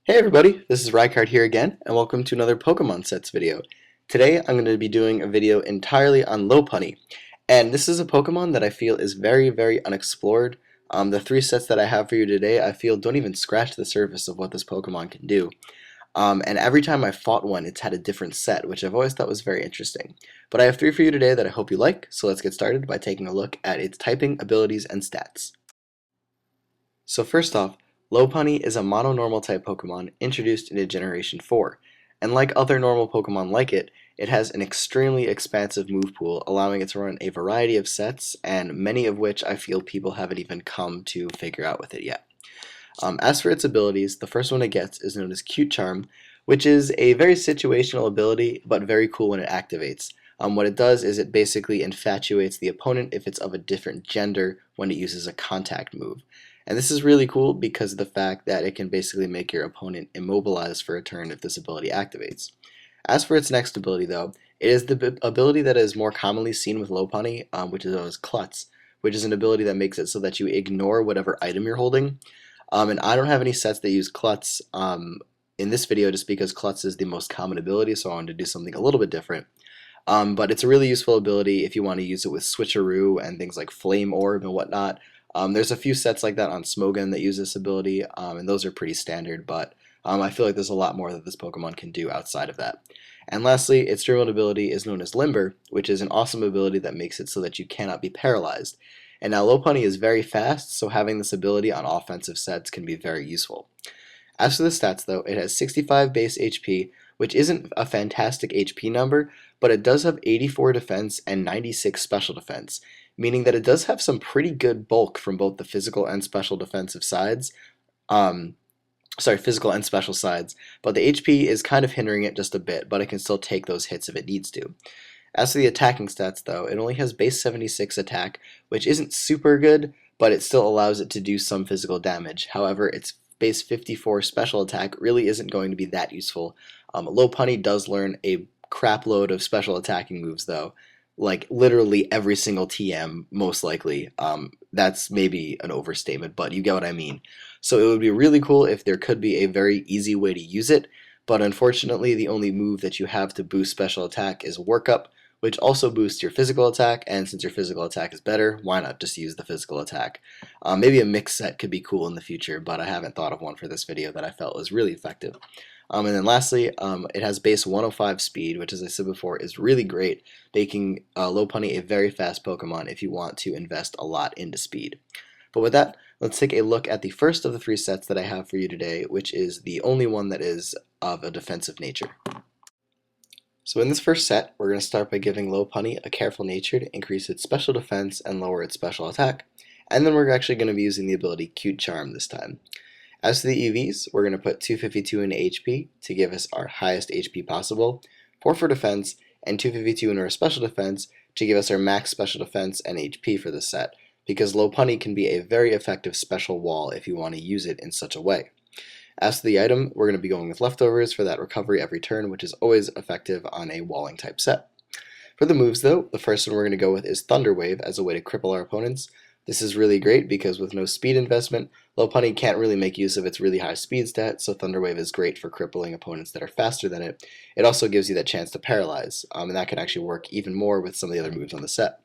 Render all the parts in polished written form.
Hey everybody, this is Rykard here again, and welcome to another Pokemon Sets video. Today I'm going to be doing a video entirely on Lopunny, and this is a Pokemon that I feel is very unexplored. The three sets that I have for you today I feel don't even scratch the surface of what this Pokemon can do. And every time I fought one, it's had a different set, which I've always thought was very interesting. But I have three for you today that I hope you like, so let's get started by taking a look at its typing, abilities, and stats. So first off, Lopunny is a mono-normal type Pokemon introduced into Generation 4, and like other normal Pokemon like it has an extremely expansive move pool, allowing it to run a variety of sets, and many of which I feel people haven't even come to figure out with it yet. As for its abilities, the first one it gets is known as Cute Charm, which is a very situational ability, but very cool when it activates. What it does is it basically infatuates the opponent if it's of a different gender when it uses a contact move. And this is really cool because of the fact that it can basically make your opponent immobilized for a turn if this ability activates. As for its next ability though, it is the ability that is more commonly seen with Lopunny, which is known as Klutz, which is an ability that makes it so that you ignore whatever item you're holding. And I don't have any sets that use Klutz in this video just because Klutz is the most common ability, so I wanted to do something a little bit different. But it's a really useful ability if you want to use it with Switcheroo and things like Flame Orb and whatnot. There's a few sets like that on Smogon that use this ability, and those are pretty standard, but I feel like there's a lot more that this Pokemon can do outside of that. And lastly, its dream ability is known as Limber, which is an awesome ability that makes it so that you cannot be paralyzed. And now Lopunny is very fast, so having this ability on offensive sets can be very useful. As for the stats though, it has 65 base HP, which isn't a fantastic HP number, but it does have 84 defense and 96 special defense, meaning that it does have some pretty good bulk from both the physical and special defensive sides. Physical and special sides, but the HP is kind of hindering it just a bit, but it can still take those hits if it needs to. As for the attacking stats though, it only has base 76 attack, which isn't super good, but it still allows it to do some physical damage. However, its base 54 special attack really isn't going to be that useful. Lopunny does learn a crap load of special attacking moves though, like literally every single TM most likely. That's maybe an overstatement, but you get what I mean. So it would be really cool if there could be a very easy way to use it, but unfortunately the only move that you have to boost special attack is Workup, which also boosts your physical attack, and since your physical attack is better, why not just use the physical attack? Maybe a mix set could be cool in the future, but I haven't thought of one for this video that I felt was really effective. And then lastly, it has base 105 speed, which as I said before is really great, making Lopunny a very fast Pokemon if you want to invest a lot into speed. But with that, let's take a look at the first of the three sets that I have for you today, which is the only one that is of a defensive nature. So in this first set, we're going to start by giving Lopunny a careful nature to increase its special defense and lower its special attack, and then we're actually going to be using the ability Cute Charm this time. As to the EVs, we're going to put 252 into HP to give us our highest HP possible, 4 for defense, and 252 into our special defense to give us our max special defense and HP for this set, because Lopunny can be a very effective special wall if you want to use it in such a way. As to the item, we're going to be going with Leftovers for that recovery every turn, which is always effective on a walling type set. For the moves though, the first one we're going to go with is Thunder Wave as a way to cripple our opponents. This is really great because with no speed investment, Lopunny can't really make use of its really high speed stat, so Thunder Wave is great for crippling opponents that are faster than it. It also gives you that chance to paralyze, and that can actually work even more with some of the other moves on the set.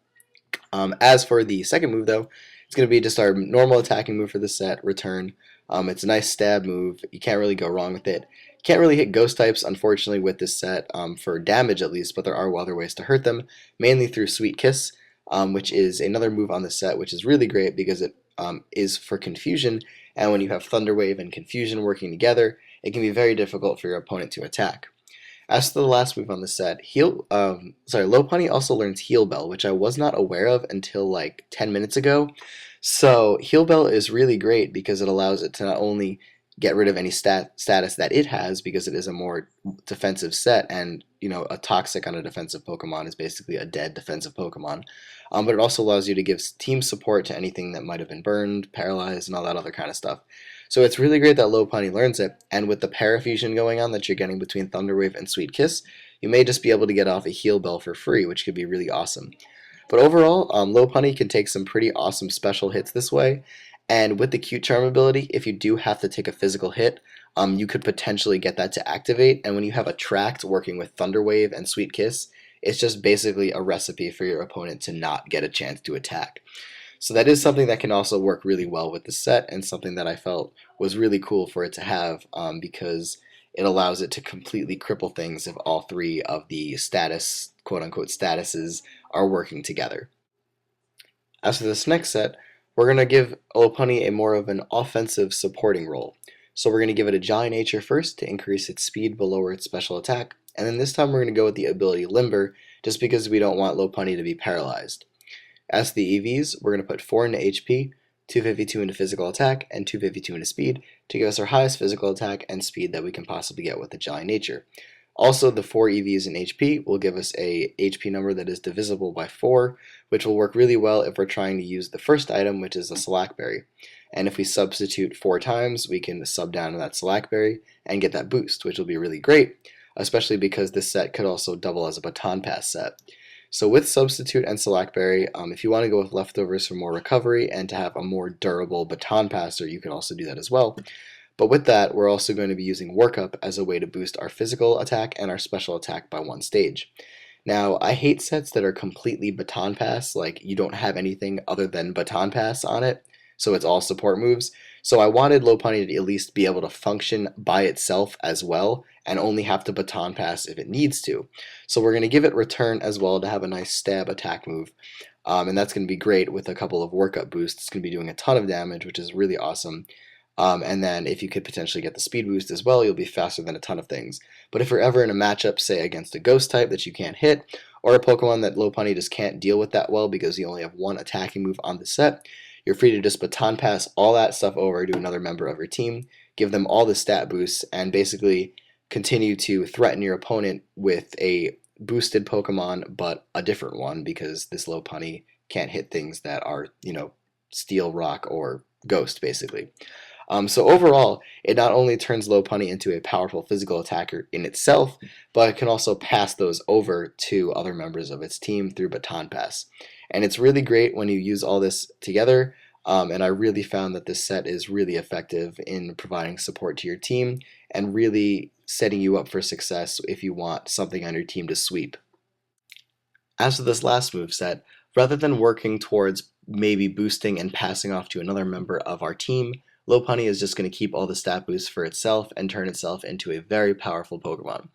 As for the second move though, it's going to be just our normal attacking move for the set, Return. It's a nice stab move, you can't really go wrong with it. Can't really hit ghost types, unfortunately, with this set, for damage at least, but there are other ways to hurt them, mainly through Sweet Kiss, which is another move on the set, which is really great because it is for confusion, and when you have Thunder Wave and Confusion working together, it can be very difficult for your opponent to attack. As to the last move on the set, Lopunny also learns Heal Bell, which I was not aware of until like 10 minutes ago. So Heal Bell is really great because it allows it to not only get rid of any status that it has because it is a more defensive set, and a toxic on a defensive Pokemon is basically a dead defensive Pokemon, but it also allows you to give team support to anything that might have been burned, paralyzed, and all that other kind of stuff. So it's really great that Lopunny learns it, and with the Parafusion going on that you're getting between Thunder Wave and Sweet Kiss, you may just be able to get off a Heal Bell for free, which could be really awesome. But overall, Lopunny can take some pretty awesome special hits this way, And with the Cute Charm ability, if you do have to take a physical hit, you could potentially get that to activate. And when you have Attract working with Thunder Wave and Sweet Kiss, it's just basically a recipe for your opponent to not get a chance to attack. So that is something that can also work really well with the set, and something that I felt was really cool for it to have, because it allows it to completely cripple things if all three of the status, quote unquote, statuses are working together. As for this next set, we're going to give Lopunny a more of an offensive supporting role. So we're going to give it a Jolly Nature first to increase its speed but lower its special attack, and then this time we're going to go with the ability Limber, just because we don't want Lopunny to be paralyzed. As for the EVs, we're going to put 4 into HP, 252 into physical attack, and 252 into speed to give us our highest physical attack and speed that we can possibly get with the Jolly Nature. Also, the 4 EVs in HP will give us a HP number that is divisible by 4, which will work really well if we're trying to use the first item, which is a Slackberry. And if we substitute 4 times, we can sub down to that Slackberry and get that boost, which will be really great, especially because this set could also double as a baton pass set. So with Substitute and Slackberry, if you want to go with Leftovers for more recovery and to have a more durable baton passer, you can also do that as well. But with that, we're also going to be using Workup as a way to boost our physical attack and our special attack by 1 stage. Now, I hate sets that are completely baton pass, like you don't have anything other than baton pass on it, so it's all support moves. So I wanted Lopunny to at least be able to function by itself as well, and only have to baton pass if it needs to. So we're going to give it Return as well to have a nice stab attack move. And that's going to be great with a couple of workup boosts. It's going to be doing a ton of damage, which is really awesome. And then if you could potentially get the speed boost as well, you'll be faster than a ton of things. But if you're ever in a matchup, say against a ghost type that you can't hit, or a Pokemon that Lopunny just can't deal with that well because you only have 1 attacking move on the set, you're free to just baton pass all that stuff over to another member of your team, give them all the stat boosts, and basically continue to threaten your opponent with a boosted Pokemon, but a different one, because this Lopunny can't hit things that are, Steel, Rock, or Ghost, basically. So overall, it not only turns Lopunny into a powerful physical attacker in itself, but it can also pass those over to other members of its team through Baton Pass. And it's really great when you use all this together, and I really found that this set is really effective in providing support to your team and really setting you up for success if you want something on your team to sweep. As for this last move set, rather than working towards maybe boosting and passing off to another member of our team, Lopunny is just going to keep all the stat boosts for itself and turn itself into a very powerful Pokemon.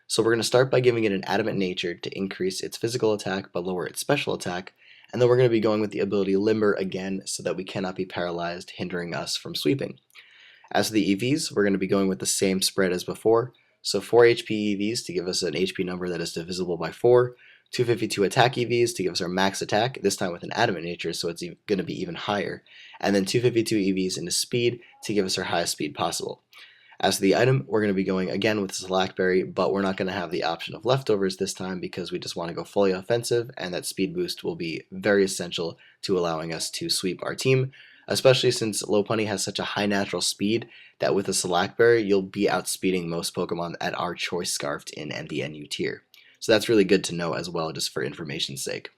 So we're going to start by giving it an Adamant Nature to increase its physical attack but lower its special attack, and then we're going to be going with the ability Limber again so that we cannot be paralyzed, hindering us from sweeping. As for the EVs, we're going to be going with the same spread as before, so 4 HP EVs to give us an HP number that is divisible by 4, 252 attack EVs to give us our max attack, this time with an Adamant Nature, so it's going to be even higher, and then 252 EVs into speed to give us our highest speed possible. As for the item, we're going to be going again with Slackberry, but we're not going to have the option of Leftovers this time because we just want to go fully offensive, and that speed boost will be very essential to allowing us to sweep our team, especially since Lopunny has such a high natural speed that with a Slackberry, you'll be outspeeding most Pokemon at our Choice Scarfed in and the NU tier. So that's really good to know as well, just for information's sake.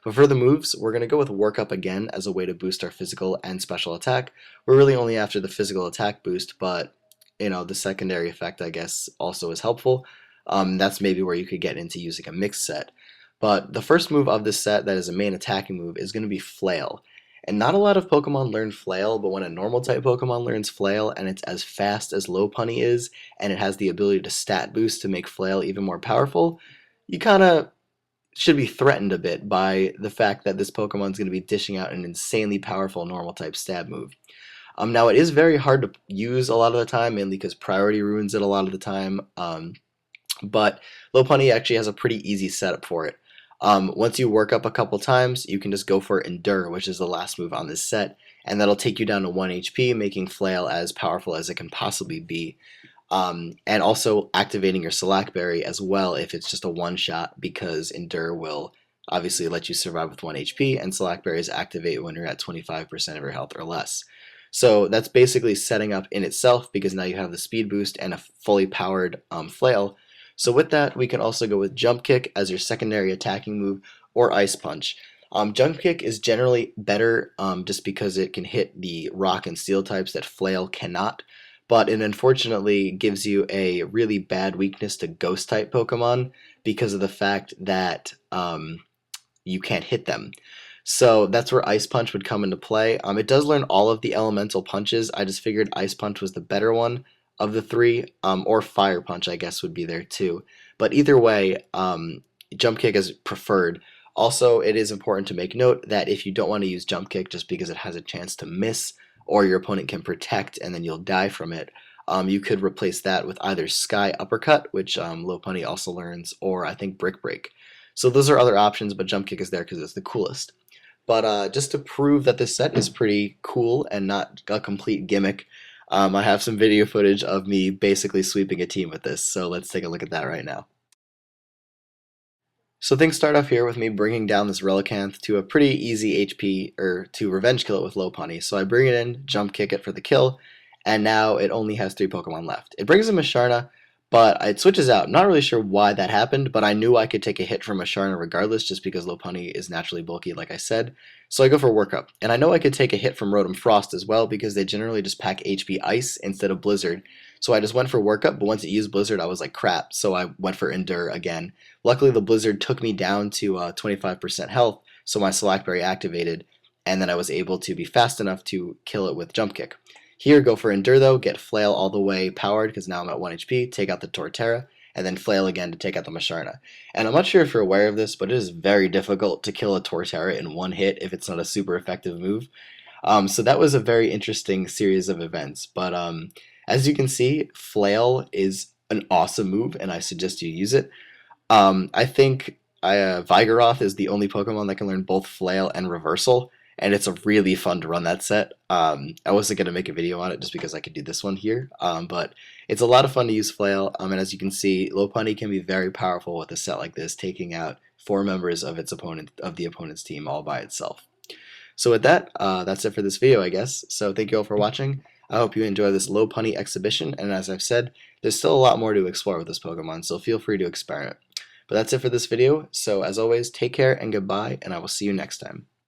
But for the moves, we're going to go with Workup again as a way to boost our physical and special attack. We're really only after the physical attack boost, but the secondary effect, I guess, also is helpful. That's maybe where you could get into using a mixed set. But the first move of this set that is a main attacking move is going to be Flail. And not a lot of Pokemon learn Flail, but when a normal type Pokemon learns Flail and it's as fast as Lopunny is, and it has the ability to stat boost to make Flail even more powerful, you kind of should be threatened a bit by the fact that this Pokemon is going to be dishing out an insanely powerful normal type stab move. Now, it is very hard to use a lot of the time, mainly because priority ruins it a lot of the time, but Lopunny actually has a pretty easy setup for it. Once you work up a couple times, you can just go for Endure, which is the last move on this set, and that'll take you down to 1 HP, making Flail as powerful as it can possibly be. And also activating your Slackberry as well if it's just a one-shot, because Endure will obviously let you survive with 1 HP, and Slackberries activate when you're at 25% of your health or less. So that's basically setting up in itself, because now you have the speed boost and a fully powered Flail. So with that, we can also go with Jump Kick as your secondary attacking move, or Ice Punch. Jump Kick is generally better just because it can hit the rock and steel types that Flail cannot, but it unfortunately gives you a really bad weakness to ghost type Pokemon because of the fact that you can't hit them. So that's where Ice Punch would come into play. It does learn all of the elemental punches. I just figured Ice Punch was the better one of the three, or Fire Punch, I guess, would be there too. But either way, Jump Kick is preferred. Also, it is important to make note that if you don't want to use Jump Kick just because it has a chance to miss, or your opponent can protect and then you'll die from it, you could replace that with either Sky Uppercut, which Lopunny also learns, or I think Brick Break. So those are other options, but Jump Kick is there because it's the coolest. But just to prove that this set is pretty cool and not a complete gimmick, I have some video footage of me basically sweeping a team with this, so let's take a look at that right now. So things start off here with me bringing down this Relicanth to a pretty easy HP, or to revenge kill it with Lopunny. So I bring it in, Jump Kick it for the kill, and now it only has 3 Pokemon left. It brings in Musharna, but it switches out. Not really sure why that happened, but I knew I could take a hit from Musharna regardless just because Lopunny is naturally bulky, like I said. So I go for Workup. And I know I could take a hit from Rotom Frost as well because they generally just pack HP Ice instead of Blizzard. So I just went for Workup, but once it used Blizzard, I was like, crap. So I went for Endure again. Luckily, the Blizzard took me down to 25% health, so my Slackberry activated, and then I was able to be fast enough to kill it with Jump Kick. Here, go for Endure though, get Flail all the way powered because now I'm at 1 HP, take out the Torterra, and then Flail again to take out the Musharna. And I'm not sure if you're aware of this, but it is very difficult to kill a Torterra in one hit if it's not a super effective move. So that was a very interesting series of events. But as you can see, Flail is an awesome move, and I suggest you use it. I think Vigoroth is the only Pokemon that can learn both Flail and Reversal, and it's a really fun to run that set. I wasn't going to make a video on it just because I could do this one here, but it's a lot of fun to use Flail, and as you can see, Lopunny can be very powerful with a set like this, taking out 4 members of the opponent's team all by itself. So with that, that's it for this video, I guess. So thank you all for watching. I hope you enjoy this Lopunny exhibition, and as I've said, there's still a lot more to explore with this Pokemon, so feel free to experiment. But that's it for this video, so as always, take care and goodbye, and I will see you next time.